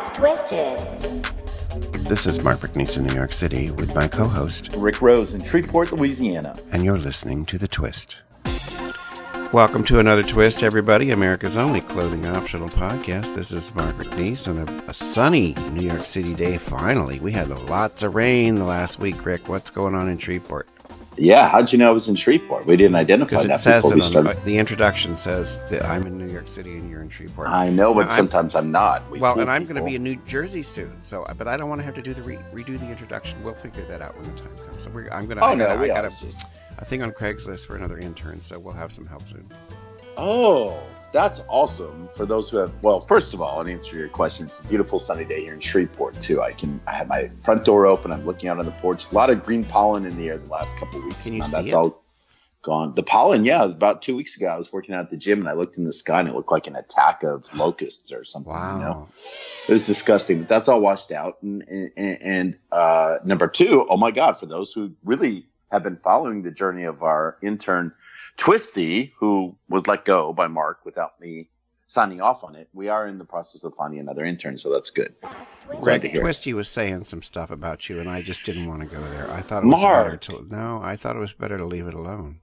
That's Twisted. This is Mark McNease in New York City with my co-host Rick Rose in Shreveport, Louisiana. And you're listening to The Twist. Welcome to another Twist, everybody. America's only clothing optional podcast. This is Mark McNease on a sunny New York City day. Finally, we had lots of rain the last week. Rick, what's going on in Shreveport? Yeah, how'd you know I was in Shreveport? We didn't identify that before we started. The introduction says that I'm in New York City and you're in Shreveport. I know, but sometimes I'm not. And I'm going to be in New Jersey soon, but I don't want to have to do redo the introduction. We'll figure that out when the time comes. So I got a thing on Craigslist for another intern, so we'll have some help soon. Oh, that's awesome. For those who have, well, first of all, in answer to your question, it's a beautiful sunny day here in Shreveport too. I have my front door open. I'm looking out on the porch. A lot of green pollen in the air the last couple of weeks. Can you see that's it? All gone. The pollen, yeah. About 2 weeks ago, I was working out at the gym and I looked in the sky and it looked like an attack of locusts or something. Wow. You know? It was disgusting, but that's all washed out. And number two, oh my God, for those who really have been following the journey of our intern Twisty, who was let go by Mark without me signing off on it, we are in the process of finding another intern, so that's good. Glad to hear. Twisty was saying some stuff about you, and I just didn't want to go there. I thought it was I thought it was better to leave it alone.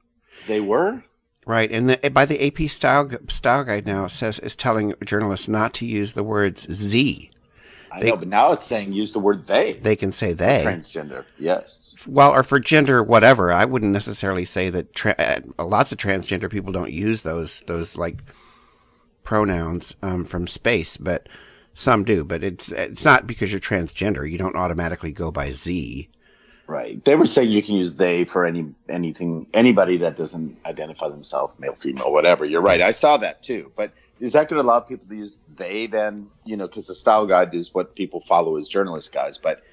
They were? Right, and by the AP style guide now is telling journalists not to use the words Z. I know, but now it's saying use the word they. They can say they. Transgender, yes. Well, or for gender, whatever. I wouldn't necessarily say that lots of transgender people don't use those like pronouns from space, but some do. But it's not because you're transgender. You don't automatically go by Z. Right. They were saying you can use they for anybody that doesn't identify themselves, male, female, whatever. You're right. I saw that too. But is that going to allow people to use they then? You know, because the style guide is what people follow as journalist guys. But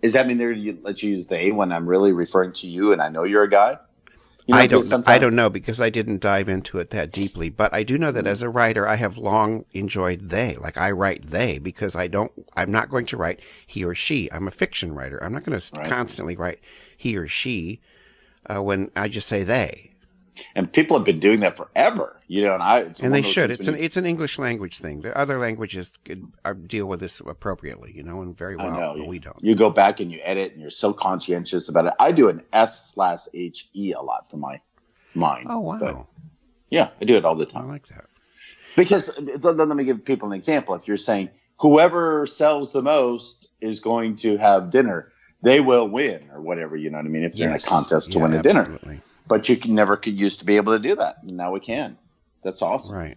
does that mean they're going to let you use they when I'm really referring to you and I know you're a guy? You know, I don't know because I didn't dive into it that deeply. But I do know that as a writer, I have long enjoyed they. Like I write they because I'm not going to write he or she. I'm a fiction writer. I'm not going to constantly write he or she when I just say they. And people have been doing that forever, you know. And they should. It's an English language thing. The other languages deal with this appropriately, you know, and very well. But we don't. You go back and you edit, and you're so conscientious about it. I do an S/HE a lot for my mind. Oh wow! But, yeah, I do it all the time. I like that. Because let me give people an example. If you're saying whoever sells the most is going to have dinner, they will win, or whatever. You know what I mean? If they're in a contest to win a dinner. Absolutely. But you never used to be able to do that. And now we can. That's awesome. Right.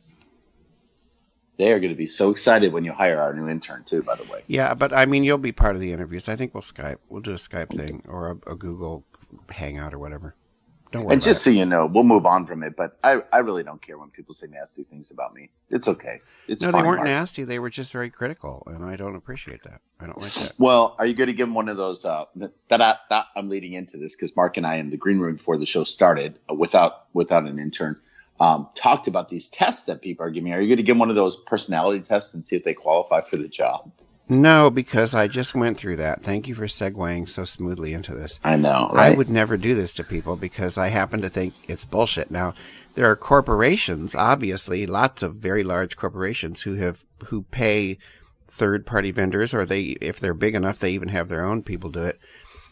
They are going to be so excited when you hire our new intern, too, by the way. Yeah, but I mean, you'll be part of the interviews. I think we'll Skype. We'll do a Skype thing or a Google Hangout or whatever. Don't worry. And just so you know, we'll move on from it. But I really don't care when people say nasty things about me. It's okay. It's fine, they weren't Mark. nasty. They were just very critical. And I don't appreciate that. I don't like that. Well, are you going to give them one of those I'm leading into this because Mark and I in the green room before the show started without an intern talked about these tests that people are giving. Are you going to give them one of those personality tests and see if they qualify for the job? No, because I just went through that. Thank you for segueing so smoothly into this. I know, right? I would never do this to people because I happen to think it's bullshit. Now, there are corporations, obviously, lots of very large corporations who pay third-party vendors, or if they're big enough, they even have their own people do it.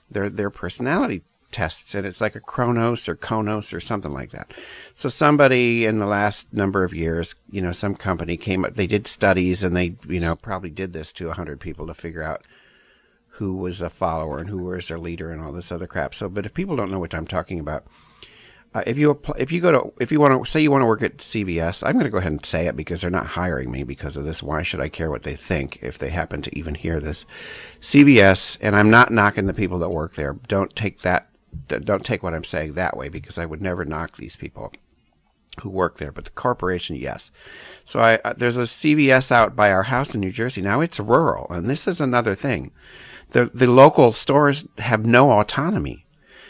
Their personality tests, and it's like a Kronos or Konos or something like that. So somebody in the last number of years, you know, some company came up, they did studies, and they, you know, probably did this to 100 people to figure out who was a follower and who was their leader and all this other crap. So, but if people don't know what I'm talking about, if you want to say you want to work at CVS, I'm going to go ahead and say it because they're not hiring me because of this. Why should I care what they think if they happen to even hear this? CVS, and I'm not knocking the people that work there. Don't take what I'm saying that way because I would never knock these people who work there, but the corporation, yes. So there's a CVS out by our house in New Jersey. Now it's rural, and this is another thing. The local stores have no autonomy.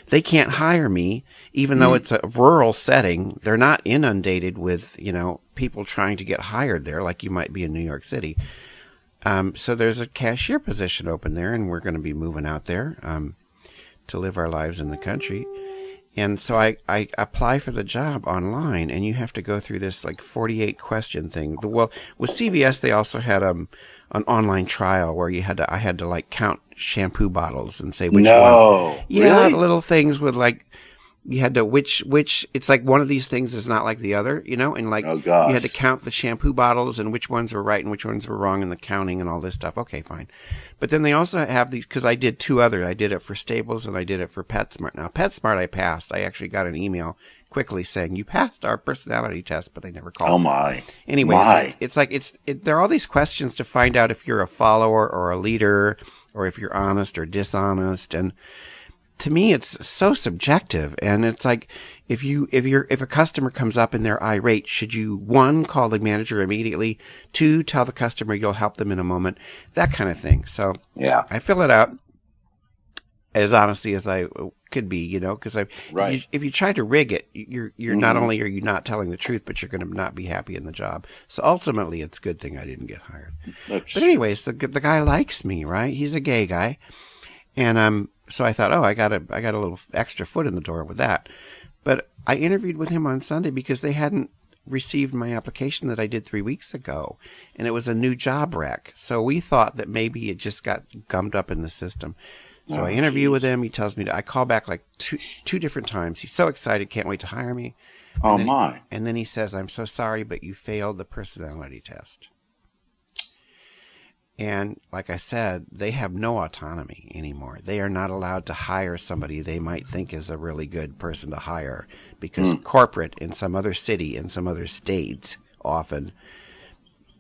They can't hire me, even though it's a rural setting. They're not inundated with, you know, people trying to get hired there like you might be in New York City. So there's a cashier position open there, and we're going to be moving out there to live our lives in the country. And so I apply for the job online, and you have to go through this like 48 question thing. Well, with CVS, they also had a an online trial where I had to like count shampoo bottles and say which one. No, Yeah, really? little things with like, you had to, which, it's like one of these things is not like the other, you know, and like, Oh you had to gosh. count the shampoo bottles and which ones were right and which ones were wrong in the counting and all this stuff. Okay, fine. But then they also have these, cause I did two other, I did it for Staples and I did it for PetSmart. Now, PetSmart I passed. I actually got an email quickly saying, you passed our personality test, but they never Oh called me. my. Anyways, My. it's like, there are all these questions to find out if you're a follower or a leader or if you're honest or dishonest. And to me, it's so subjective. And it's like, if a customer comes up and they're irate, should you, one, call the manager immediately, two, tell the customer you'll help them in a moment, that kind of thing. So Yeah. I fill it out as honestly as I could be, you know, because Right. if you try to rig it, you're not only are you not telling the truth, but you're going to not be happy in the job. So ultimately, it's a good thing I didn't get hired. Oops. But anyways, the guy likes me, right? He's a gay guy, and so I thought, oh, I got a little extra foot in the door with that. But I interviewed with him on Sunday because they hadn't received my application that I did 3 weeks ago, and it was a new job rec. So we thought that maybe it just got gummed up in the system. So I interview with him. He tells me I call back like two different times. He's so excited, can't wait to hire me. Oh my. And then he says, I'm so sorry, but you failed the personality test. And like I said, they have no autonomy anymore. They are not allowed to hire somebody they might think is a really good person to hire because corporate in some other city, in some other states, often,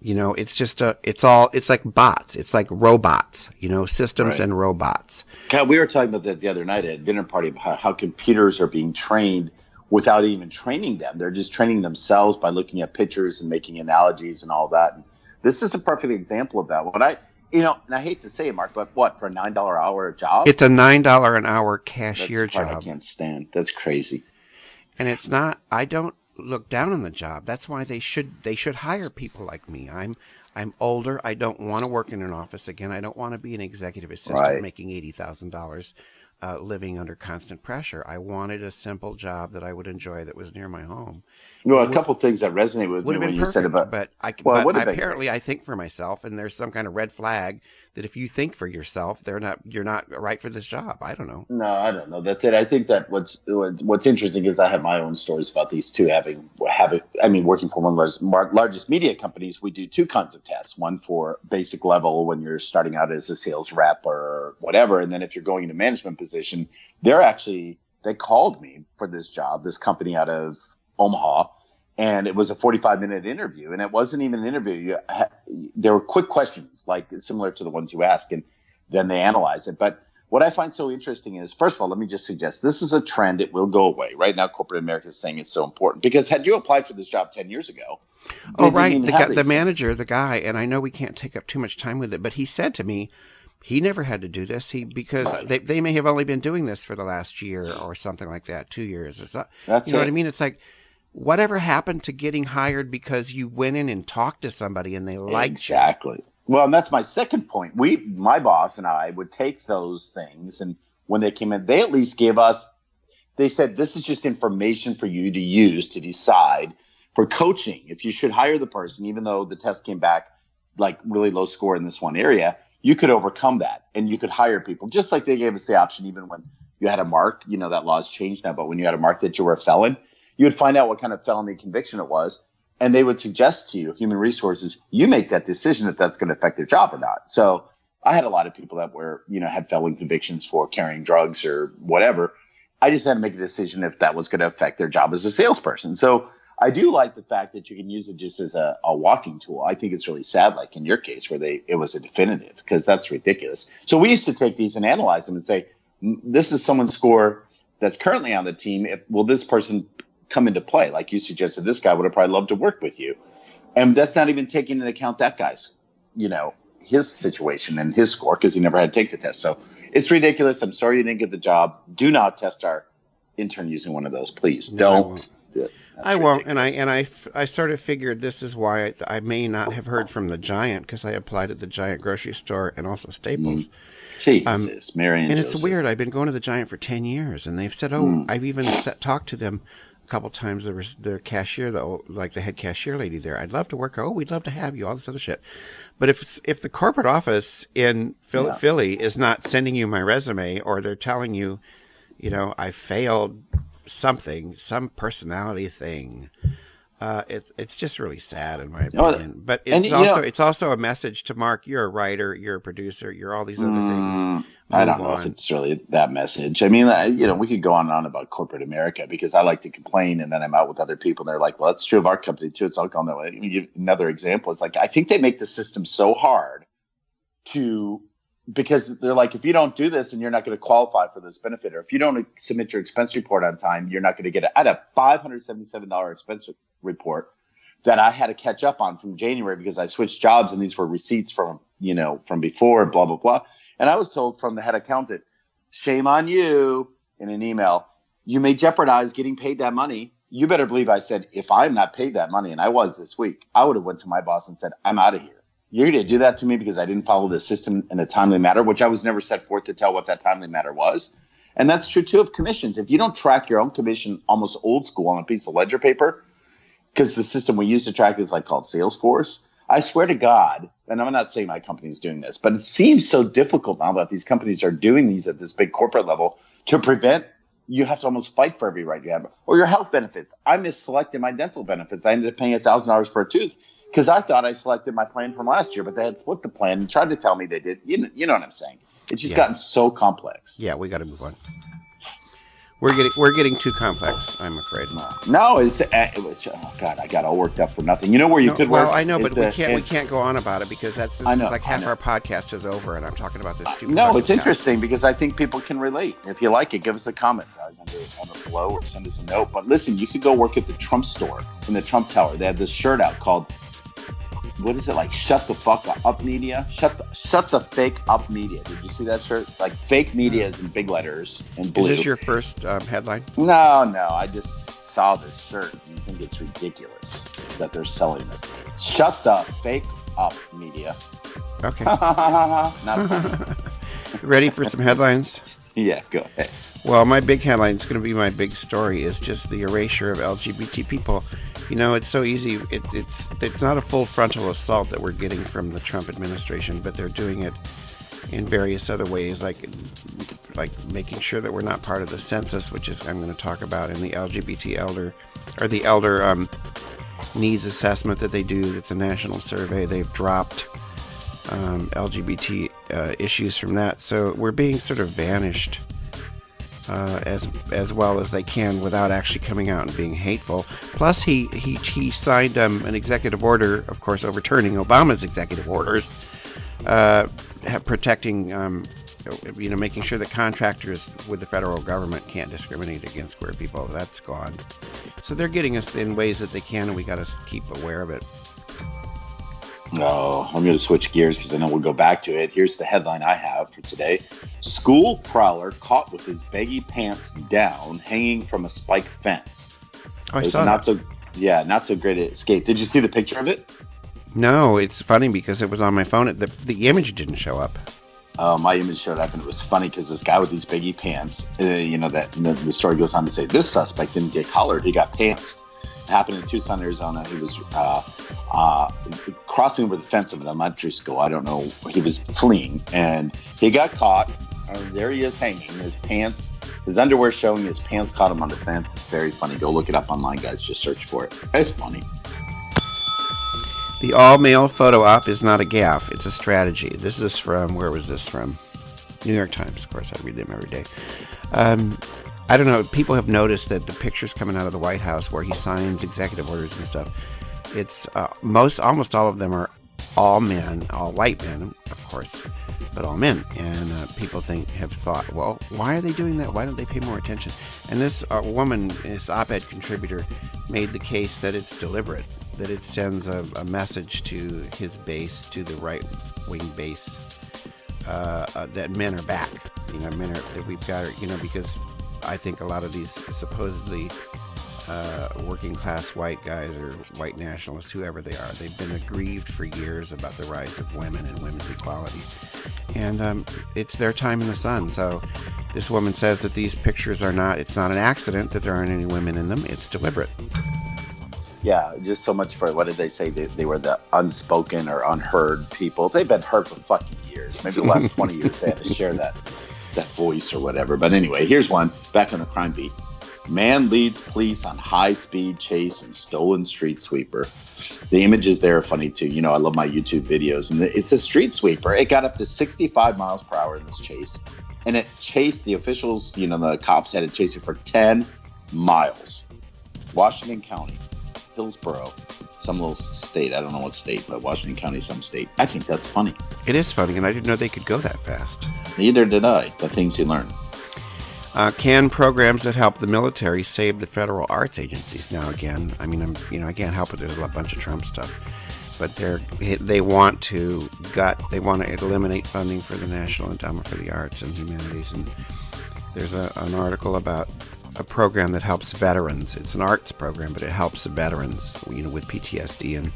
you know, it's just it's like bots. It's like robots, you know, systems Right. and robots. God, we were talking about that the other night at a dinner party about how computers are being trained without even training them. They're just training themselves by looking at pictures and making analogies and all that. And this is a perfect example of that. When and I hate to say it, Mark, but what, for a $9 hour job? It's a $9 an hour cashier That's the part job. I can't stand. That's crazy. And it's not, I don't look down on the job. That's why they should hire people like me. I'm older. I don't want to work in an office again. I don't want to be an executive assistant Right. making $80,000 living under constant pressure. I wanted a simple job that I would enjoy that was near my home. Well, a couple of things that resonate with Would me have when been you said perfect, about. but Well, it would but have been apparently I think for myself, and there's some kind of red flag that if you think for yourself, you're not right for this job. I don't know. No, I don't know. That's it. I think that what's interesting is I have my own stories about these two having. I mean, working for one of the largest media companies, we do two kinds of tests. One for basic level when you're starting out as a sales rep or whatever, and then if you're going into management position, they called me for this job, this company out of Omaha. And it was a 45-minute interview, and it wasn't even an interview. There were quick questions, like similar to the ones you ask, and then they analyze it. But what I find so interesting is, first of all, let me just suggest this is a trend. It will go away. Right now, corporate America is saying it's so important because had you applied for this job 10 years ago, Oh, right. The manager, the guy, and I know we can't take up too much time with it, but he said to me, he never had to do this. Because Right. they may have only been doing this for the last year or something like that, 2 years. It's not, That's you know it. what I mean? It's like, whatever happened to getting hired because you went in and talked to somebody and they liked Exactly. Well, and that's my second point. My boss and I would take those things, and when they came in, they at least gave us. They said this is just information for you to use to decide for coaching if you should hire the person, even though the test came back like really low score in this one area. You could overcome that, and you could hire people just like they gave us the option, even when you had a mark. You know that law's changed now, but when you had a mark that you were a felon, you would find out what kind of felony conviction it was, and they would suggest to you, human resources, you make that decision if that's going to affect their job or not. So I had a lot of people that were, had felony convictions for carrying drugs or whatever. I just had to make a decision if that was going to affect their job as a salesperson. So I do like the fact that you can use it just as a walking tool. I think it's really sad, like in your case, where it was a definitive, because that's ridiculous. So we used to take these and analyze them and say, this is someone's score that's currently on the team. Will this person come into play? Like you suggested, this guy would have probably loved to work with you. And that's not even taking into account that guy's, his situation and his score, because he never had to take the test. So it's ridiculous. I'm sorry you didn't get the job. Do not test our intern using one of those, please. Don't do it. I won't, and I sort of figured this is why I may not have heard from the Giant, because I applied at the Giant grocery store and also Staples. Jesus, Mary and Joseph. It's weird. I've been going to the Giant for 10 years, and they've said, I've even talked to them couple times there was the cashier, like the head cashier lady there. I'd love to work. Oh, we'd love to have you. All this other shit. But if the corporate office in Philly is not sending you my resume, or they're telling you, I failed something, some personality thing. It's just really sad in my opinion. But it's also a message to Mark. You're a writer. You're a producer. You're all these other things. I don't know if it's really that message. I mean, we could go on and on about corporate America, because I like to complain, and then I'm out with other people, and they're like, "Well, that's true of our company too." It's all gone that way. I mean, another example is like, I think they make the system so hard because they're like, if you don't do this, and you're not going to qualify for this benefit, or if you don't submit your expense report on time, you're not going to get it. I had a $577 expense report that I had to catch up on from January, because I switched jobs, and these were receipts from before, blah, blah, blah. And I was told from the head accountant, shame on you, in an email, you may jeopardize getting paid that money. You better believe I said, if I'm not paid that money, and I was this week, I would have went to my boss and said, I'm out of here. You're going to do that to me because I didn't follow the system in a timely manner, which I was never set forth to tell what that timely matter was. And that's true too of commissions. If you don't track your own commission, almost old school, on a piece of ledger paper, because the system we use to track is called Salesforce, I swear to God, and I'm not saying my company is doing this, but it seems so difficult now that these companies are doing these at this big corporate level to prevent. You have to almost fight for every right you have. Or your health benefits. I misselected my dental benefits. I ended up paying $1,000 for a tooth because I thought I selected my plan from last year, but they had split the plan and tried to tell me they did. You know what I'm saying? It's just gotten so complex. Yeah, we got to move on. We're getting too complex, I'm afraid. No, it was. Oh God, I got all worked up for nothing. You know where you could work? Well, I know, but we can't go on about it, because it's like half our podcast is over, and I'm talking about this stupid. No, it's interesting because I think people can relate. If you like it, give us a comment, guys, on the below, or send us a note. But listen, you could go work at the Trump store in the Trump Tower. They had this shirt out called, what is it, like, shut the fuck up media? Shut the fake up media. Did you see that shirt? Like, fake media is in big letters in blue. Is this your first headline? No, I just saw this shirt and I think it's ridiculous that they're selling this. Shut the fake up media. Okay. Not funny. Ready for some headlines? Yeah, go ahead. Well, my big headline, it's going to be my big story, is just the erasure of LGBT people. It's so easy. It's not a full frontal assault that we're getting from the Trump administration, but they're doing it in various other ways, like making sure that we're not part of the census, which is I'm going to talk about, in the LGBT elder needs assessment that they do. It's a national survey. They've dropped LGBT issues from that, so we're being sort of vanished as well as they can without actually coming out and being hateful. Plus, he signed an executive order, of course, overturning Obama's executive orders, protecting, making sure that contractors with the federal government can't discriminate against queer people. That's gone. So they're getting us in ways that they can, and we got to keep aware of it. Oh, I'm going to switch gears because I know we'll go back to it. Here's the headline I have for today. School prowler caught with his baggy pants down, hanging from a spike fence. Oh, I saw that. Not so great escape. Did you see the picture of it? No, it's funny because it was on my phone. The image didn't show up. My image showed up, and it was funny because this guy with these baggy pants, the story goes on to say this suspect didn't get collared, he got pantsed. It happened in Tucson, Arizona. He was crossing over the fence of an elementary school. I don't know. He was fleeing, and he got caught. And there he is hanging. His underwear showing, his pants caught him on the fence. It's very funny. Go look it up online, guys. Just search for it. It's funny. The all-male photo op is not a gaffe. It's a strategy. This is from, where was this from? New York Times, of course. I read them every day. I don't know. People have noticed that the pictures coming out of the White House where he signs executive orders and stuff, it's almost all of them are all men, all white men, of course, but all men. And people have thought, well, why are they doing that? Why don't they pay more attention? And this woman, this op-ed contributor, made the case that it's deliberate, that it sends a message to his base, to the right-wing base, that men are back. That we've got, because I think a lot of these supposedly working class white guys or white nationalists, whoever they are, they've been aggrieved for years about the rights of women and women's equality. And it's their time in the sun. So This woman says that these pictures it's not an accident that there aren't any women in them. It's deliberate. Yeah, just so much for, what did they say? They were the unspoken or unheard people. They've been heard for fucking years. Maybe the last 20 years they had to share that voice or whatever. But anyway, here's one back on the crime beat. Man leads police on high-speed chase and stolen street sweeper. The images there are funny, too. I love my YouTube videos. And it's a street sweeper. It got up to 65 miles per hour in this chase. And it chased the officials, the cops had to chase it for 10 miles. Washington County, Hillsborough, some little state. I don't know what state, but Washington County, some state. I think that's funny. It is funny, and I didn't know they could go that fast. Neither did I. The things you learn. Can programs that help the military save the federal arts agencies? Now, again, I can't help it. There's a bunch of Trump stuff, but they want to eliminate funding for the National Endowment for the Arts and Humanities. And there's an article about a program that helps veterans. It's an arts program, but it helps veterans, with PTSD and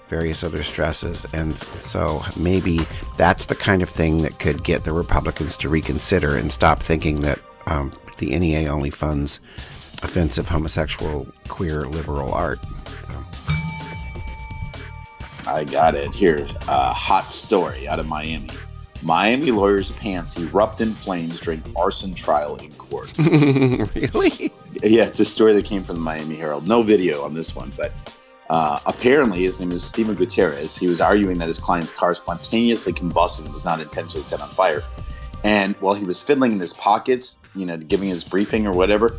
various other stresses. And so maybe that's the kind of thing that could get the Republicans to reconsider and stop thinking that the NEA only funds offensive, homosexual, queer, liberal art. So. I got it. Here's a hot story out of Miami. Miami lawyer's pants erupt in flames during arson trial in court. Really? Yeah, it's a story that came from the Miami Herald. No video on this one, but apparently his name is Steven Gutierrez. He was arguing that his client's car spontaneously combusted and was not intentionally set on fire. And while he was fiddling in his pockets, giving his briefing or whatever,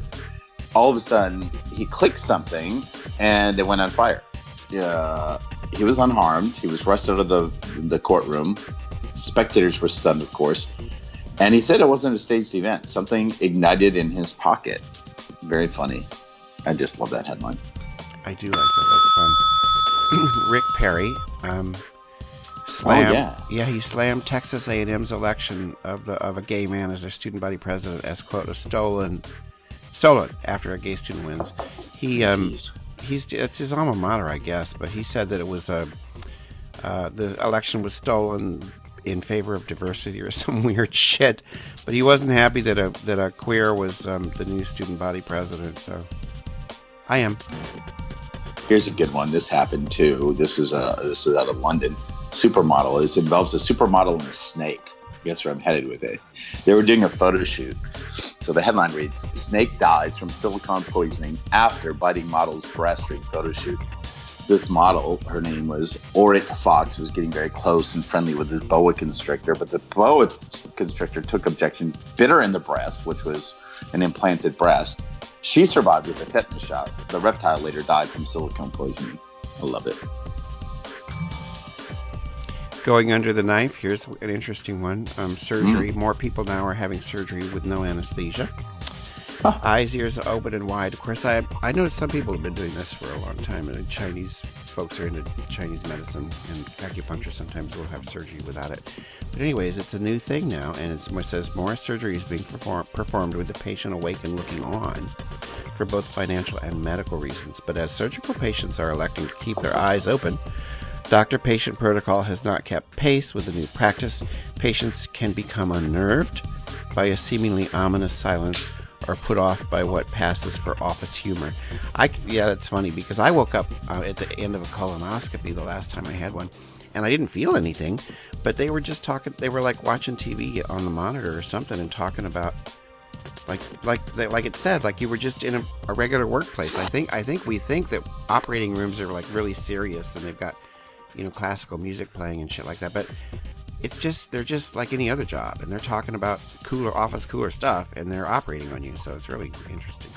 all of a sudden he clicked something and it went on fire. He was unharmed. He was rushed out of the courtroom. Spectators were stunned, of course. And he said it wasn't a staged event. Something ignited in his pocket. Very funny. I just love that headline. I do like that. That's fun. Rick Perry slammed. Oh, yeah, he slammed Texas A&M's election of a gay man as their student body president as, quote, a stolen after a gay student wins. It's his alma mater, I guess, but he said that it was the election was stolen in favor of diversity or some weird shit. But he wasn't happy that a queer was the new student body president. So I am. Here's a good one. This happened too. This is out of London. Supermodel. It involves a supermodel and a snake. Guess where I'm headed with it. They were doing a photo shoot. So the headline reads, "Snake dies from silicone poisoning after biting model's breast during photo shoot." This model, her name was Auric Fox, was getting very close and friendly with this boa constrictor, but the boa constrictor took objection, bit her in the breast, which was an implanted breast. She survived with a tetanus shot. The reptile later died from silicone poisoning. I love it. Going under the knife, here's an interesting one. Surgery. More people now are having surgery with no anesthesia. Huh. Eyes, ears open and wide. Of course, I know some people have been doing this for a long time, and Chinese folks are into Chinese medicine, and acupuncture sometimes will have surgery without it. But anyways, it's a new thing now, and it says more surgery is being performed with the patient awake and looking on for both financial and medical reasons. But as surgical patients are electing to keep their eyes open, doctor-patient protocol has not kept pace with the new practice. Patients can become unnerved by a seemingly ominous silence or put off by what passes for office humor. That's funny because I woke up at the end of a colonoscopy the last time I had one, and I didn't feel anything, but they were just talking. They were like watching TV on the monitor or something and talking about like it said, like you were just in a regular workplace. I think we think that operating rooms are like really serious and they've got classical music playing and shit like that, but they're just like any other job, and they're talking about cooler stuff, and they're operating on you, so it's really interesting.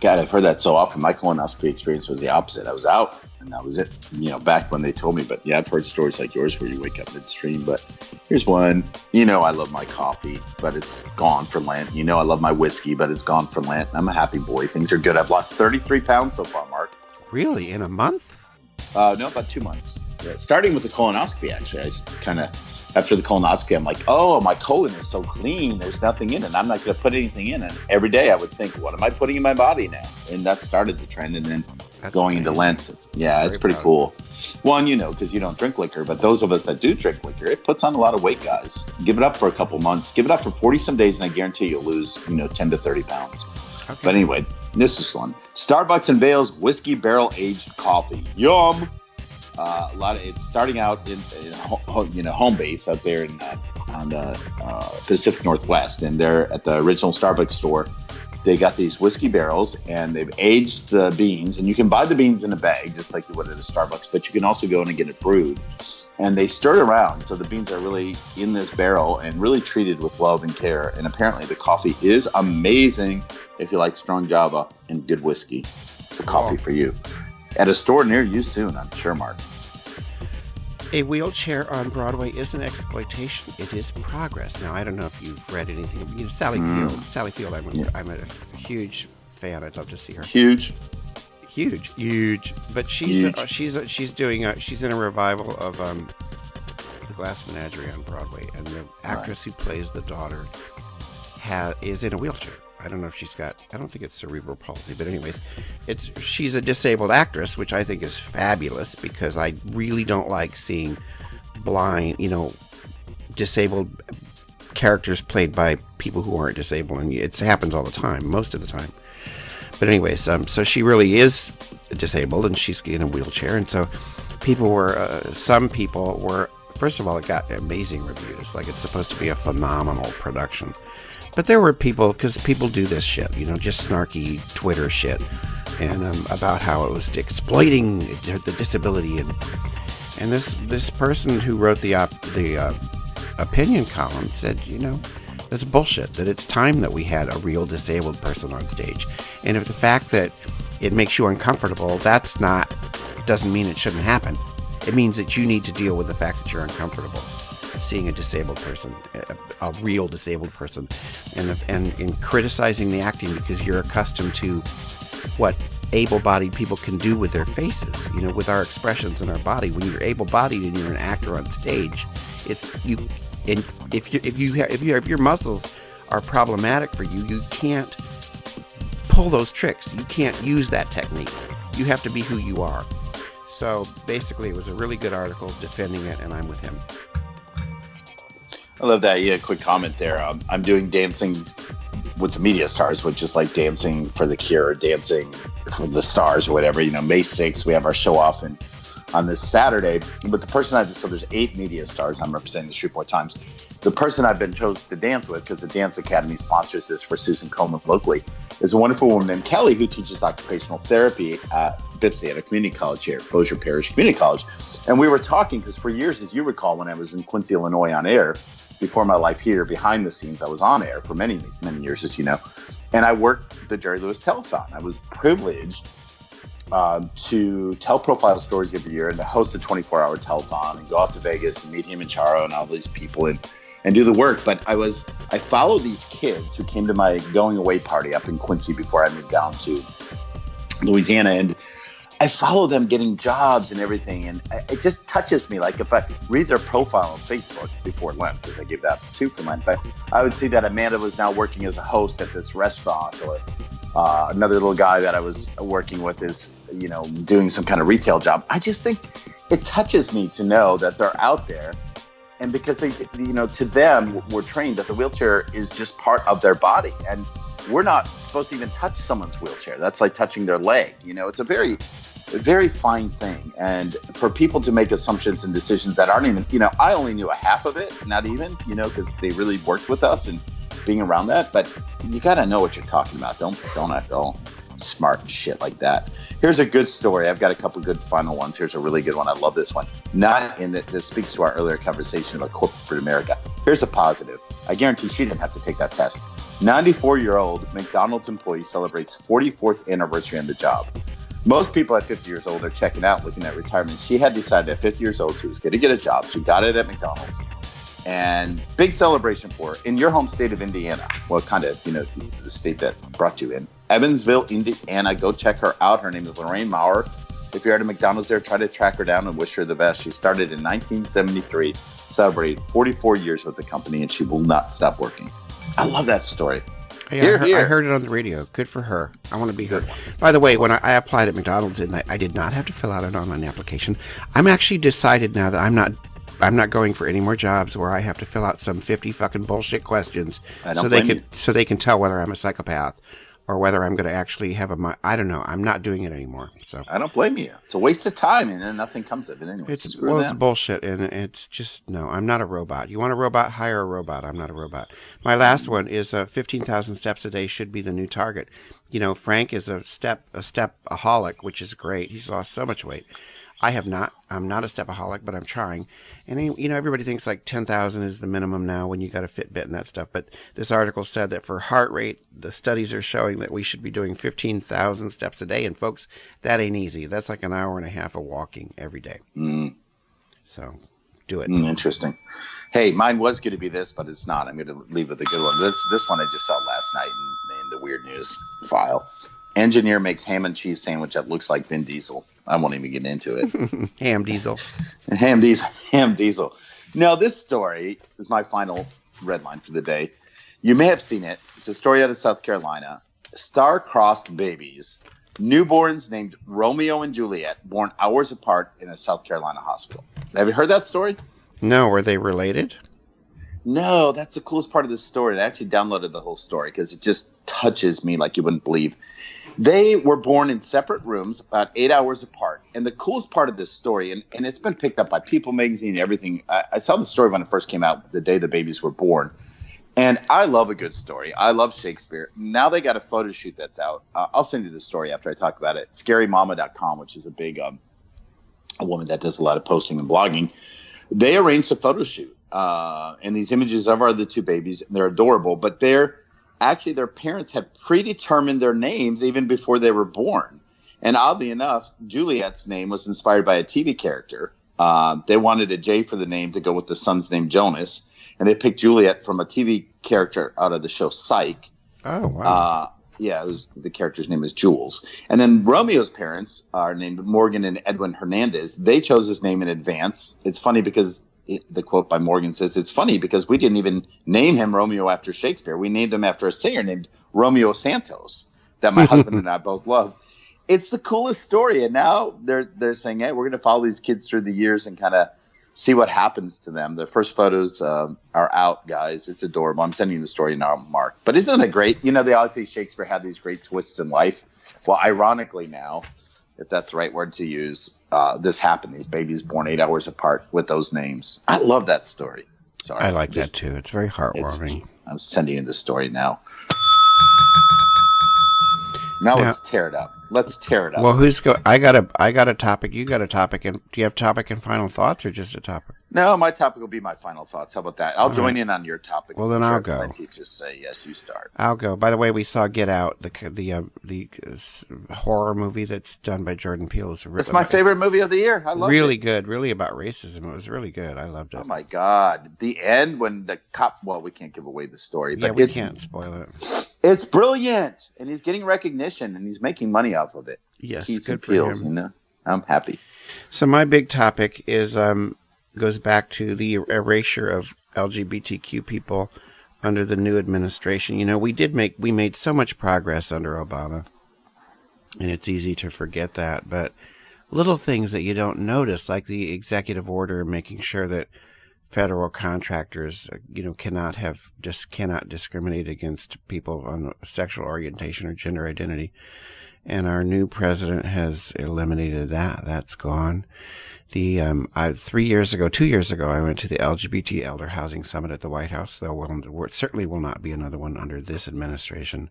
God, I've heard that so often. My colonoscopy experience was the opposite. I was out, and that was it, back when they told me. But yeah, I've heard stories like yours where you wake up midstream. But here's one. I love my coffee, but it's gone for Lent. I love my whiskey, but it's gone for Lent. I'm a happy boy. Things are good. I've lost 33 pounds so far, Mark. Really? In a month? No, about 2 months. starting with the colonoscopy, actually. I kind of, after the colonoscopy, I'm like, oh, my colon is so clean. There's nothing in it. I'm not going to put anything in it. Every day I would think, what am I putting in my body now? And that started the trend. And then going into Lent. Yeah, it's pretty cool. One, because you don't drink liquor, but those of us that do drink liquor, it puts on a lot of weight, guys. Give it up for a couple months. Give it up for 40 some days, and I guarantee you'll lose, 10 to 30 pounds. Okay. But anyway, this is fun. Starbucks unveils whiskey barrel aged coffee. Yum. It's starting out in home base out there on the Pacific Northwest, and they're at the original Starbucks store. They got these whiskey barrels, and they've aged the beans, and you can buy the beans in a bag just like you would at a Starbucks, but you can also go in and get it brewed. And they stir it around, so the beans are really in this barrel and really treated with love and care. And apparently the coffee is amazing if you like strong Java and good whiskey. It's a coffee for you. At a store near you soon, I'm sure, Mark. A wheelchair on Broadway isn't exploitation; it is progress. Now, I don't know if you've read anything. Sally Field. Sally Field. I'm a huge fan. I'd love to see her. Huge. But she's in a revival of The Glass Menagerie on Broadway, and the actress who plays the daughter is in a wheelchair. I don't know if she's got, I don't think it's cerebral palsy, but anyways, she's a disabled actress, which I think is fabulous, because I really don't like seeing blind, disabled characters played by people who aren't disabled, and it happens all the time, most of the time. But anyways, so she really is disabled, and she's in a wheelchair, and so some people were, first of all, it got amazing reviews, like it's supposed to be a phenomenal production. But there were people, because people do this shit, just snarky Twitter shit, and about how it was exploiting the disability, and this person who wrote the opinion column said, that's bullshit. That it's time that we had a real disabled person on stage, and if the fact that it makes you uncomfortable, doesn't mean it shouldn't happen. It means that you need to deal with the fact that you're uncomfortable seeing a disabled person, a real disabled person, and in criticizing the acting because you're accustomed to what able-bodied people can do with their faces, with our expressions in our body. When you're able-bodied and you're an actor on stage, it's you. And if your muscles are problematic for you, you can't pull those tricks. You can't use that technique. You have to be who you are. So basically, it was a really good article defending it, and I'm with him. I love that. Yeah, quick comment there. I'm doing Dancing with the Media Stars, which is like Dancing for the Cure, Dancing for the Stars or whatever. May 6th, we have our show off on this Saturday. But the person so there's 8 media stars. I'm representing the Shreveport Times. The person I've been chosen to dance with, because the Dance Academy sponsors this for Susan Coleman locally, is a wonderful woman named Kelly who teaches occupational therapy at BIPSI at a community college here, Bossier Parish Community College. And we were talking because for years, as you recall, when I was in Quincy, Illinois on air, before my life here, behind the scenes, I was on air for many, many years, as you know. And I worked the Jerry Lewis Telethon. I was privileged to tell profile stories every year and to host a 24-hour telethon and go out to Vegas and meet him and Charo and all these people and do the work. But I followed these kids who came to my going away party up in Quincy before I moved down to Louisiana, and I follow them getting jobs and everything, and it just touches me. Like if I read their profile on Facebook before Lent, because I give that too for Lent, but I would see that Amanda was now working as a host at this restaurant, or another little guy that I was working with is, doing some kind of retail job. I just think it touches me to know that they're out there, and because they, to them, we're trained that the wheelchair is just part of their body, and we're not supposed to even touch someone's wheelchair. That's like touching their leg. It's a very fine thing. And for people to make assumptions and decisions that aren't even, I only knew a half of it, not even, because they really worked with us and being around that. But you got to know what you're talking about. Don't act all smart and shit like that. Here's a good story. I've got a couple good final ones. Here's a really good one. I love this one. Not in that this speaks to our earlier conversation about corporate America. Here's a positive. I guarantee she didn't have to take that test. 94-year-old McDonald's employee celebrates 44th anniversary on the job. Most people at 50 years old are checking out, looking at retirement. She had decided at 50 years old she was going to get a job. She got it at McDonald's. And big celebration for her in your home state of Indiana. Well, kind of, the state that brought you in. Evansville, Indiana. Go check her out. Her name is Lorraine Maurer. If you're at a McDonald's there, try to track her down and wish her the best. She started in 1973, celebrated 44 years with the company, and she will not stop working. I love that story. Yeah, I heard it on the radio. Good for her. I want to be her. By the way, when I applied at McDonald's, and I did not have to fill out an online application. I'm actually decided now that I'm not going for any more jobs where I have to fill out some 50 fucking bullshit questions so they can tell whether I'm a psychopath or whether I'm going to actually have I don't know. I'm not doing it anymore. So I don't blame you. It's a waste of time, and then nothing comes of it anyway. It's bullshit, and it's just no. I'm not a robot. You want a robot? Hire a robot. I'm not a robot. My last one is 15,000 steps a day should be the new target. You know, Frank is a stepaholic, which is great. He's lost so much weight. I have not. I'm not a stepaholic, but I'm trying. And, you know, everybody thinks like 10,000 is the minimum now when you got a Fitbit and that stuff. But this article said that for heart rate, the studies are showing that we should be doing 15,000 steps a day. And, folks, that ain't easy. That's like an hour and a half of walking every day. So do it. Interesting. Hey, mine was going to be this, but it's not. I'm going to leave with a good one. This one I just saw last night in the weird news file. Engineer makes ham and cheese sandwich that looks like Vin Diesel. I won't even get into it. Ham Diesel. Ham Diesel. Now, this story is my final red line for the day. You may have seen it. It's a story out of South Carolina. Star-crossed babies, newborns named Romeo and Juliet, born hours apart in a South Carolina hospital. Have you heard that story? No. Were they related? No, that's the coolest part of this story. I actually downloaded the whole story because it just touches me like you wouldn't believe. They were born in separate rooms about 8 hours apart. And the coolest part of this story, and it's been picked up by People magazine and everything. I saw the story when it first came out, the day the babies were born. And I love a good story. I love Shakespeare. Now they got a photo shoot that's out. I'll send you the story after I talk about it. ScaryMama.com, which is a big a woman that does a lot of posting and blogging. They arranged a photo shoot. And these images of the two babies, and they're adorable. But their parents had predetermined their names even before they were born. And oddly enough, Juliet's name was inspired by a TV character. They wanted a J for the name to go with the son's name, Jonas. And they picked Juliet from a TV character out of the show Psych. Oh, wow. The character's name is Jules. And then Romeo's parents are named Morgan and Edwin Hernandez. They chose his name in advance. It's funny because the quote by Morgan says, "It's funny because we didn't even name him Romeo after Shakespeare. We named him after a singer named Romeo Santos that my husband and I both love." It's the coolest story. And now they're saying, hey, we're going to follow these kids through the years and kind of see what happens to them. The first photos are out, guys. It's adorable. I'm sending you the story now, Mark. But isn't it great? You know, they always say Shakespeare had these great twists in life. Well, ironically now, if that's the right word to use, this happened. These babies born 8 hours apart with those names. I love that story. Sorry. I like that too. It's very heartwarming. I'm sending you the story now. Now let's tear it up. Well, I got a topic. You got a topic. And do you have topic and final thoughts or just a topic? No, my topic will be my final thoughts. How about that? I'll join in on your topic. Well, then I'll go. Just say yes. You start. I'll go. By the way, we saw Get Out, the horror movie that's done by Jordan Peele. It's my favorite movie of the year. I love it. Really good. Really about racism. It was really good. I loved it. Oh my God! The end when the cop. Well, we can't give away the story, but we can't spoil it. It's brilliant, and he's getting recognition, and he's making money off of it. Yes, Keys good and for Peels, him. You know? I'm happy. So my big topic is goes back to the erasure of LGBTQ people under the new administration. You know, we made so much progress under Obama, and it's easy to forget that. But little things that you don't notice, like the executive order making sure that federal contractors, cannot discriminate against people on sexual orientation or gender identity. And our new president has eliminated that. That's gone. 2 years ago, I went to the LGBT Elder Housing Summit at the White House. There certainly will not be another one under this administration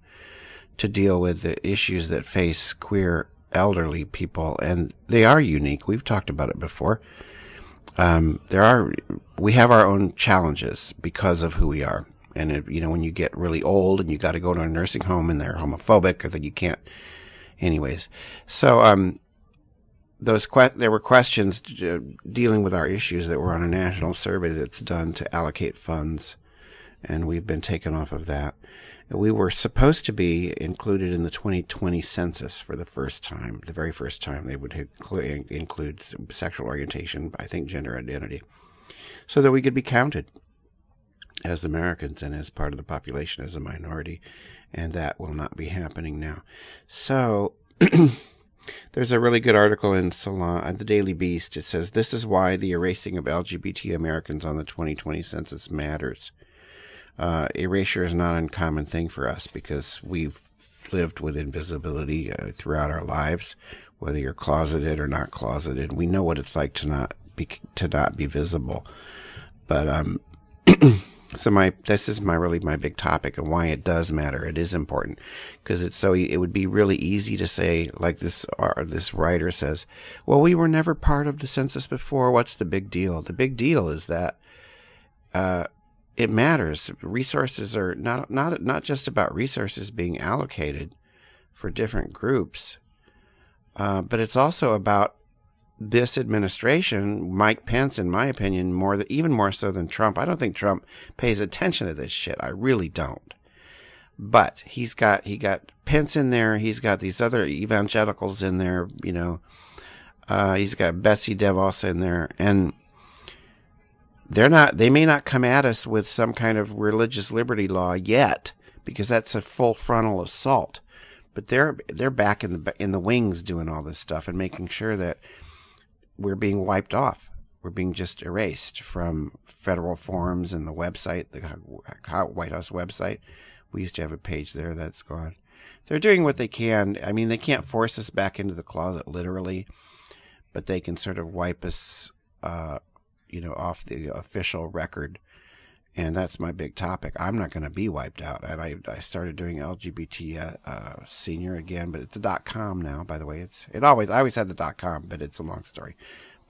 to deal with the issues that face queer elderly people. And they are unique. We've talked about it before. We have our own challenges because of who we are. And when you get really old and you got to go to a nursing home and they're homophobic or that you can't. Anyways, so there were questions dealing with our issues that were on a national survey that's done to allocate funds and we've been taken off of that. We were supposed to be included in the 2020 census for the first time, the very first time they would include sexual orientation, I think gender identity, so that we could be counted as Americans and as part of the population as a minority, and that will not be happening now. So there's a really good article in the Daily Beast. It says, "This is why the erasing of LGBT Americans on the 2020 census matters." Erasure is not an uncommon thing for us because we've lived with invisibility throughout our lives, whether you're closeted or not closeted. We know what it's like to not be visible. But so this is my big topic and why it does matter. It is important because it would be really easy to say, like this writer says, well, we were never part of the census before. What's the big deal? The big deal is that it matters. Resources are not just about resources being allocated for different groups, but it's also about this administration, Mike Pence, in my opinion, even more so than Trump. I don't think Trump pays attention to this shit. I really don't. But he got Pence in there. He's got these other evangelicals in there. He's got Betsy DeVos in there, and they may not come at us with some kind of religious liberty law yet, because that's a full frontal assault. But they're back in the wings doing all this stuff and making sure that we're being wiped off. We're being just erased from federal forms and the website, the White House website. We used to have a page there that's gone. They're doing what they can. I mean, they can't force us back into the closet literally, but they can sort of wipe us off the official record, and that's my big topic. I'm not going to be wiped out, and I started doing LGBT senior again, but it's a .com now. By the way, I always had the .com, but it's a long story.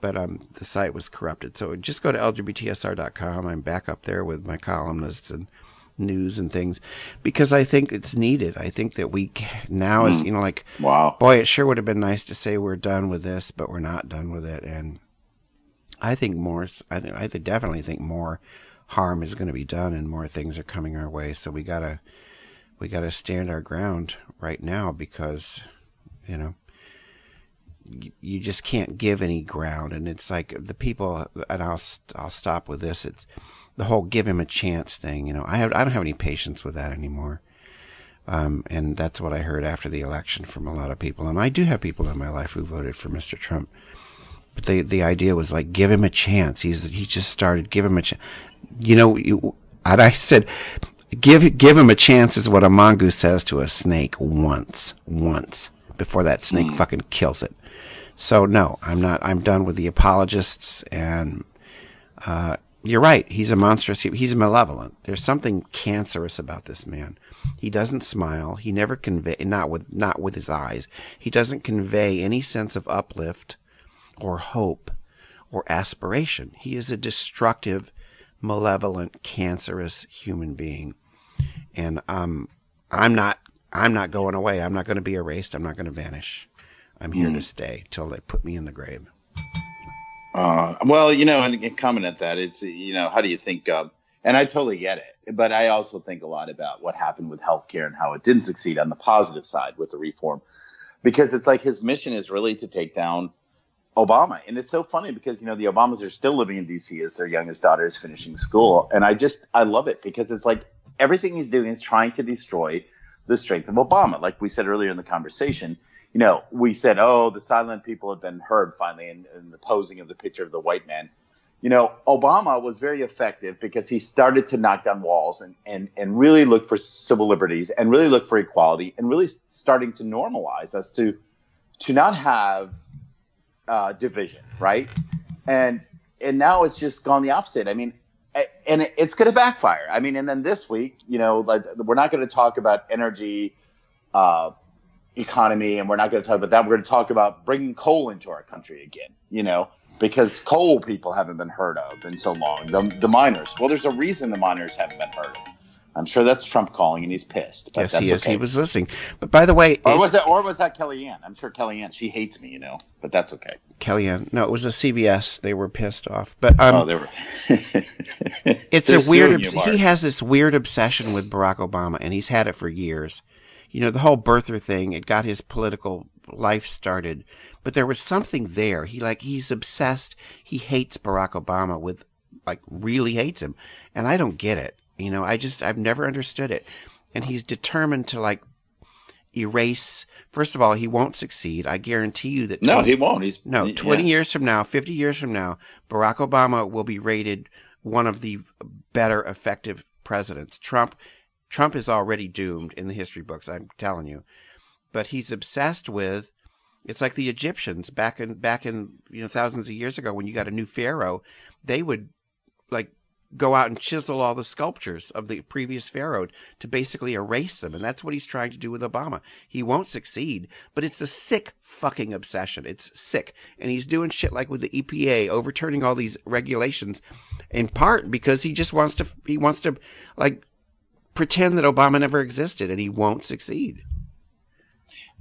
But the site was corrupted, so just go to lgbtsr.com. I'm back up there with my columnists and news and things because I think it's needed. I think that we now is wow, boy, it sure would have been nice to say we're done with this, but we're not done with it, and I definitely think more harm is going to be done and more things are coming our way. So we gotta stand our ground right now because, you just can't give any ground. And it's like the people, and I'll stop with this. It's the whole give him a chance thing. I don't have any patience with that anymore. And that's what I heard after the election from a lot of people. And I do have people in my life who voted for Mr. Trump. But the idea was like, give him a chance. He just started, give him a chance. And I said, give him a chance is what a mongoose says to a snake once before that snake fucking kills it. So no, I'm done with the apologists. And you're right. He's a monstrous. He's malevolent. There's something cancerous about this man. He doesn't smile. He never not with his eyes. He doesn't convey any sense of uplift or hope or aspiration. He is a destructive, malevolent, cancerous human being. And I'm not going away. I'm not going to be erased. I'm not going to vanish. I'm here to stay till they put me in the grave. Well, and comment at that, it's, how do you think and I totally get it, but I also think a lot about what happened with healthcare and how it didn't succeed on the positive side with the reform, because it's like his mission is really to take down Obama. And it's so funny because, the Obamas are still living in DC as their youngest daughter is finishing school. And I love it because it's like everything he's doing is trying to destroy the strength of Obama. Like we said earlier in the conversation, we said, the silent people have been heard finally in the posing of the picture of the white man. Obama was very effective because he started to knock down walls and really look for civil liberties and really look for equality and really starting to normalize us to not have division, right? And now it's just gone the opposite. I mean, and it's going to backfire. I mean, and then this week, like we're not going to talk about energy economy, and we're not going to talk about that. We're going to talk about bringing coal into our country again, because coal people haven't been heard of in so long. The miners. Well, there's a reason the miners haven't been heard of. I'm sure that's Trump calling, and he's pissed. But Yes, that's he is. okay. He was listening. But by the way, or was that Kellyanne? I'm sure Kellyanne. She hates me, but that's okay. Kellyanne? No, it was a CVS. They were pissed off. But they were. It's a weird. He has this weird obsession with Barack Obama, and he's had it for years. The whole birther thing. It got his political life started, but there was something there. He's obsessed. He hates Barack Obama really hates him, and I don't get it. I've never understood it. And he's determined to erase. First of all, he won't succeed. I guarantee you that. No, he won't. 20 years from now, 50 years from now, Barack Obama will be rated one of the better effective presidents. Trump is already doomed in the history books, I'm telling you. But he's obsessed with. It's like the Egyptians back in thousands of years ago when you got a new pharaoh, they would go out and chisel all the sculptures of the previous pharaoh to basically erase them. And that's what he's trying to do with Obama. He won't succeed, but it's a sick fucking obsession. It's sick. And he's doing shit like with the EPA, overturning all these regulations in part because he just wants to pretend that Obama never existed, and he won't succeed.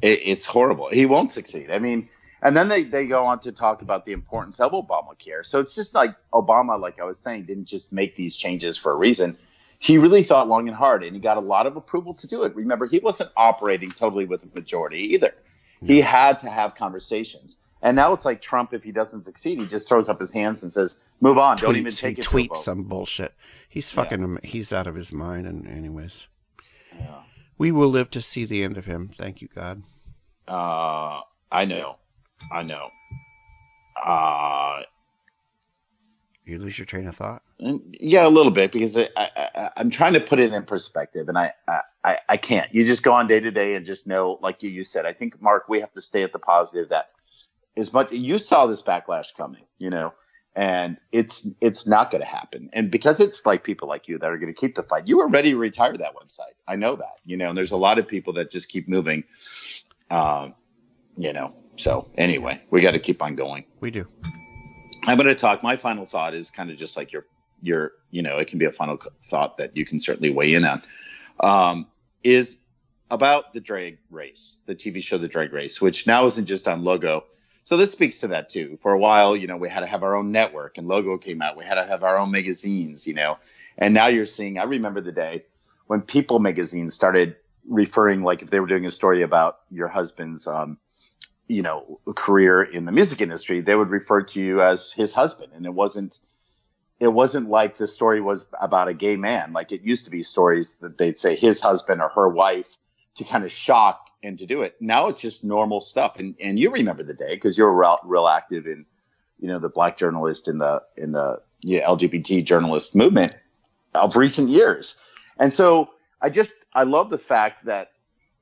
It's horrible. He won't succeed. I mean, and then they go on to talk about the importance of Obamacare. So it's just like Obama, like I was saying, didn't just make these changes for a reason. He really thought long and hard, and he got a lot of approval to do it. Remember, he wasn't operating totally with a majority either. No. He had to have conversations. And now it's like Trump, if he doesn't succeed, he just throws up his hands and says, move on. Don't even take it. Tweets some bullshit. He's fucking, he's out of his mind. And anyways, we will live to see the end of him. Thank you, God. I know. You lose your train of thought? Yeah, a little bit, because I'm trying to put it in perspective, and I can't. You just go on day to day and just know, like you said. I think, Mark, we have to stay at the positive. That as much you saw this backlash coming, and it's not going to happen. And because it's like people like you that are going to keep the fight. You were ready to retire that website. I know that, and there's a lot of people that just keep moving. So anyway, we got to keep on going. We do. I'm going to talk. My final thought is kind of just like your, it can be a final thought that you can certainly weigh in on, is about the drag race, the TV show, The Drag Race, which now isn't just on Logo. So this speaks to that too. For a while, we had to have our own network, and Logo came out. We had to have our own magazines, and now you're seeing, I remember the day when People magazine started referring, like if they were doing a story about your husband's, career in the music industry, they would refer to you as his husband. And it wasn't like the story was about a gay man. Like it used to be stories that they'd say his husband or her wife to kind of shock and to do it. Now it's just normal stuff. And you remember the day because you're real active in, the Black journalist in the LGBT journalist movement of recent years. And so I love the fact that,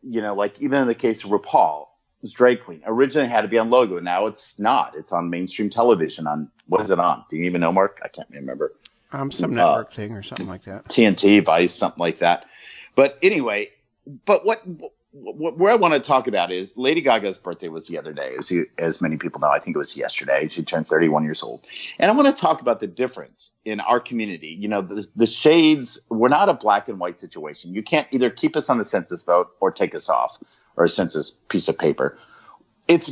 like even in the case of RuPaul, this drag queen originally had to be on Logo. Now it's not. It's on mainstream television. On what is it on? Do you even know, Mark? I can't remember. Some network thing or something like that. TNT, Vice, something like that. But anyway, where I want to talk about is Lady Gaga's birthday was the other day, as many people know. I think it was yesterday. She turned 31 years old. And I want to talk about the difference in our community. The shades, we're not a black and white situation. You can't either keep us on the census vote or take us off, or a census piece of paper. It's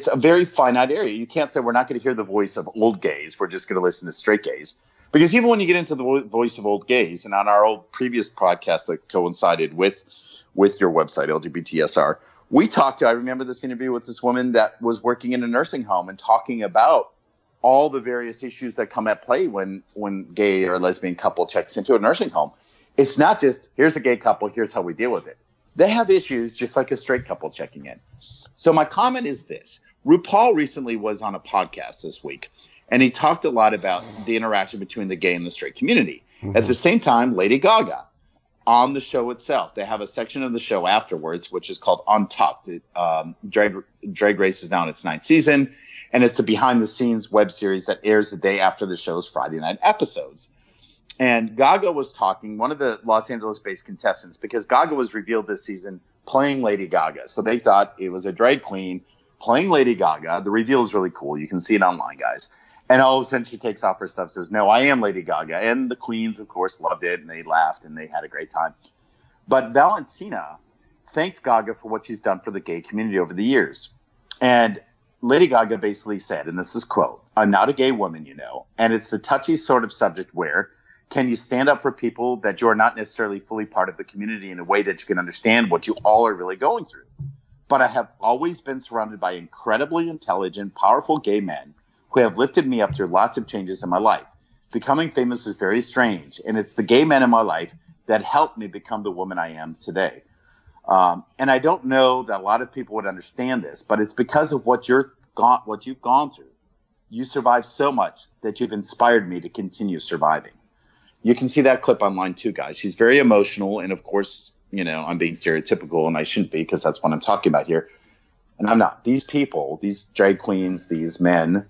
a very finite area. You can't say we're not going to hear the voice of old gays. We're just going to listen to straight gays. Because even when you get into the voice of old gays, and on our old previous podcast that coincided with your website, LGBTSR, I remember this interview with this woman that was working in a nursing home and talking about all the various issues that come at play when gay or lesbian couple checks into a nursing home. It's not just, here's a gay couple, here's how we deal with it. They have issues just like a straight couple checking in. So my comment is this. RuPaul recently was on a podcast this week, and he talked a lot about the interaction between the gay and the straight community. Mm-hmm. At the same time, Lady Gaga, on the show itself, they have a section of the show afterwards, which is called Untucked. Drag Race is now in its 9th season, and it's a behind-the-scenes web series that airs the day after the show's Friday night episodes. And Gaga was talking, one of the Los Angeles-based contestants, because Gaga was revealed this season playing Lady Gaga. So they thought it was a drag queen playing Lady Gaga. The reveal is really cool. You can see it online, guys. And all of a sudden she takes off her stuff and says, no, I am Lady Gaga. And the queens, of course, loved it, and they laughed, and they had a great time. But Valentina thanked Gaga for what she's done for the gay community over the years. And Lady Gaga basically said, and this is quote, I'm not a gay woman, you know, and it's the touchy sort of subject where can you stand up for people that you are not necessarily fully part of the community in a way that you can understand what you all are really going through. But I have always been surrounded by incredibly intelligent, powerful gay men who have lifted me up through lots of changes in my life. Becoming famous is very strange, and it's the gay men in my life that helped me become the woman I am today. And I don't know that a lot of people would understand this, but it's because of what you've gone through. You survived so much that you've inspired me to continue surviving. You can see that clip online too, guys. She's very emotional, and of course, you know, I'm being stereotypical, and I shouldn't be because that's what I'm talking about here. And I'm not. These people, these drag queens, these men,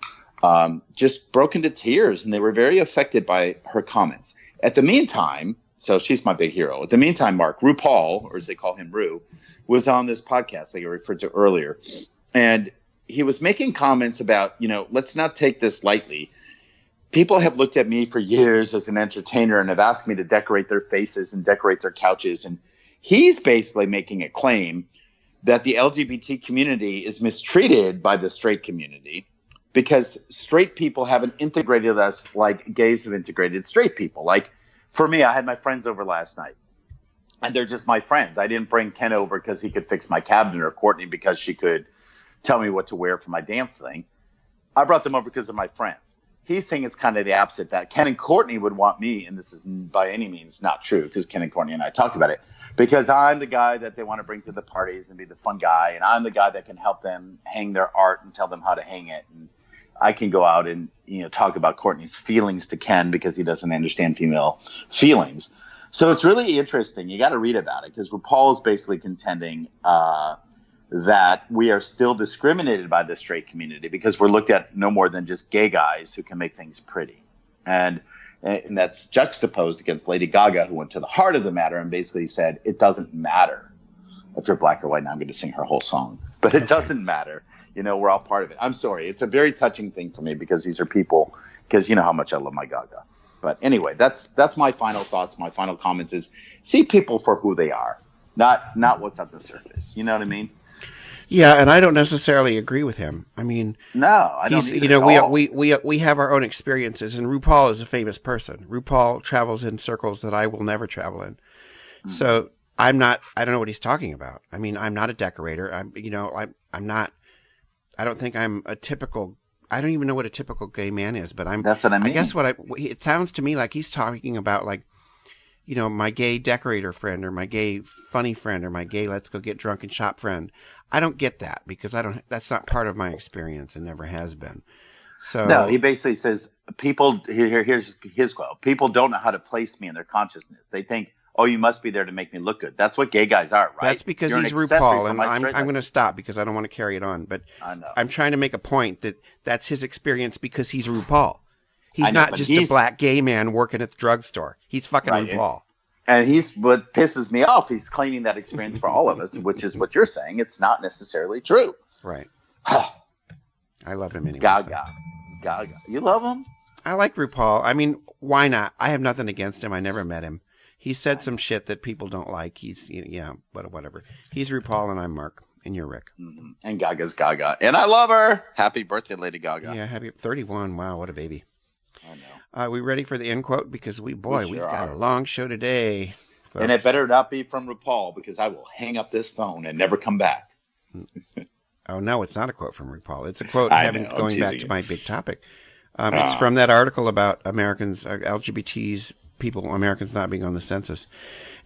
just broke into tears, and they were very affected by her comments. At the meantime, so she's my big hero. At the meantime, Mark, RuPaul, or as they call him, Ru, was on this podcast like I referred to earlier, and he was making comments about, you know, let's not take this lightly. People have looked at me for years as an entertainer and have asked me to decorate their faces and decorate their couches. And he's basically making a claim that the LGBT community is mistreated by the straight community because straight people haven't integrated us like gays have integrated straight people. Like for me, I had my friends over last night and they're just my friends. I didn't bring Ken over because he could fix my cabinet or Courtney because she could tell me what to wear for my dance thing. I brought them over because of my friends. He's saying it's kind of the opposite, that Ken and Courtney would want me, and this is by any means not true because Ken and Courtney and I talked about it, because I'm the guy that they want to bring to the parties and be the fun guy, and I'm the guy that can help them hang their art and tell them how to hang it. And I can go out and, you know, talk about Courtney's feelings to Ken because he doesn't understand female feelings. So it's really interesting. You got to read about it because RuPaul is basically contending that we are still discriminated by the straight community because we're looked at no more than just gay guys who can make things pretty. And that's juxtaposed against Lady Gaga, who went to the heart of the matter and basically said, it doesn't matter if you're black or white. Now I'm going to sing her whole song, but it doesn't matter. You know, we're all part of it. I'm sorry. It's a very touching thing for me because these are people, because you know how much I love my Gaga. But anyway, that's my final thoughts. My final comments is see people for who they are, not what's on the surface. You know what I mean? Yeah, and I don't necessarily agree with him. I mean, no, I don't. You know, we have our own experiences, and RuPaul is a famous person. RuPaul travels in circles that I will never travel in. Mm-hmm. So I don't know what he's talking about. I mean, I'm not a decorator. I'm not. I don't think I'm a typical. I don't even know what a typical gay man is, but I'm. That's what I mean. I guess it sounds to me like he's talking about like, you know, my gay decorator friend or my gay funny friend or my gay let's go get drunk and shop friend. I don't get that because that's not part of my experience and never has been. So no, he basically says people here's his quote. People don't know how to place me in their consciousness. They think, oh, you must be there to make me look good. That's what gay guys are, right? That's because he's RuPaul, and I'm going to stop because I don't want to carry it on. But I'm trying to make a point that that's his experience because he's RuPaul. He's not just a black gay man working at the drugstore. He's fucking RuPaul. And what pisses me off, he's claiming that experience for all of us, which is what you're saying. It's not necessarily true. Right. I love him anyway. Gaga. You love him? I like RuPaul. I mean, why not? I have nothing against him. I never met him. He said some shit that people don't like. But whatever. He's RuPaul and I'm Mark. And you're Rick. Mm-hmm. And Gaga's Gaga. And I love her. Happy birthday, Lady Gaga. Yeah, happy 31. Wow, what a baby. I know. Are we ready for the end quote? Because we've got a long show today, folks. And it better not be from RuPaul because I will hang up this phone and never come back. Oh, no, it's not a quote from RuPaul. It's a quote going back to my big topic. It's from that article about Americans, LGBTs, Americans not being on the census.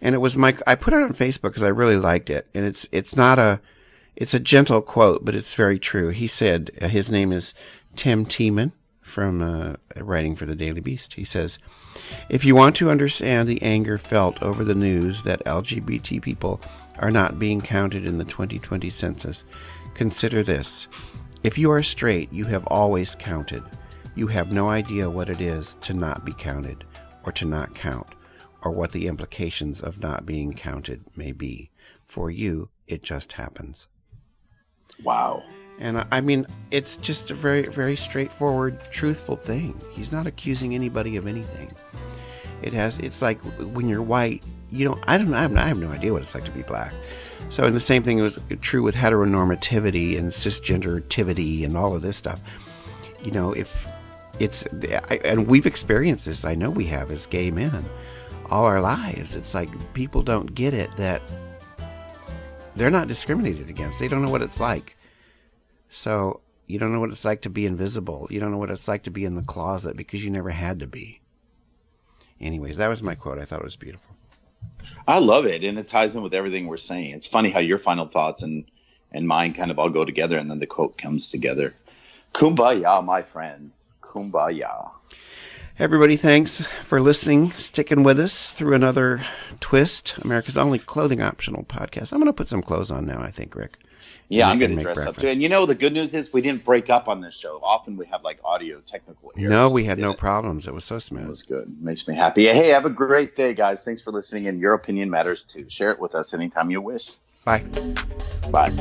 And it was I put it on Facebook because I really liked it. And it's a gentle quote, but it's very true. He said, his name is Tim Tiemann. From writing for the Daily Beast. He says, if you want to understand the anger felt over the news that LGBT people are not being counted in the 2020 census, consider this. If you are straight, you have always counted. You have no idea what it is to not be counted or to not count, or what the implications of not being counted may be. For you, it just happens. Wow. And I mean, it's just a very, very straightforward, truthful thing. He's not accusing anybody of anything. It's like when you're white, I have no idea what it's like to be black. So, and the same thing was true with heteronormativity and cisgendertivity and all of this stuff. If it's, and we've experienced this, I know we have as gay men all our lives. It's like people don't get it, that they're not discriminated against. They don't know what it's like. So you don't know what it's like to be invisible. You don't know what it's like to be in the closet because you never had to be. Anyways, that was my quote. I thought it was beautiful. I love it, and it ties in with everything we're saying. It's funny how your final thoughts and mine kind of all go together, and then the quote comes together. Kumbaya, my friends. Kumbaya. Everybody, thanks for listening, sticking with us through another twist, America's only clothing optional podcast. I'm going to put some clothes on now, I think, Rick. Yeah, I'm going to dress up too. And the good news is we didn't break up on this show. Often we have like audio technical errors. No, we had no problems. It was so smooth. It was good. Makes me happy. Hey, have a great day, guys. Thanks for listening. And your opinion matters too. Share it with us anytime you wish. Bye. Bye.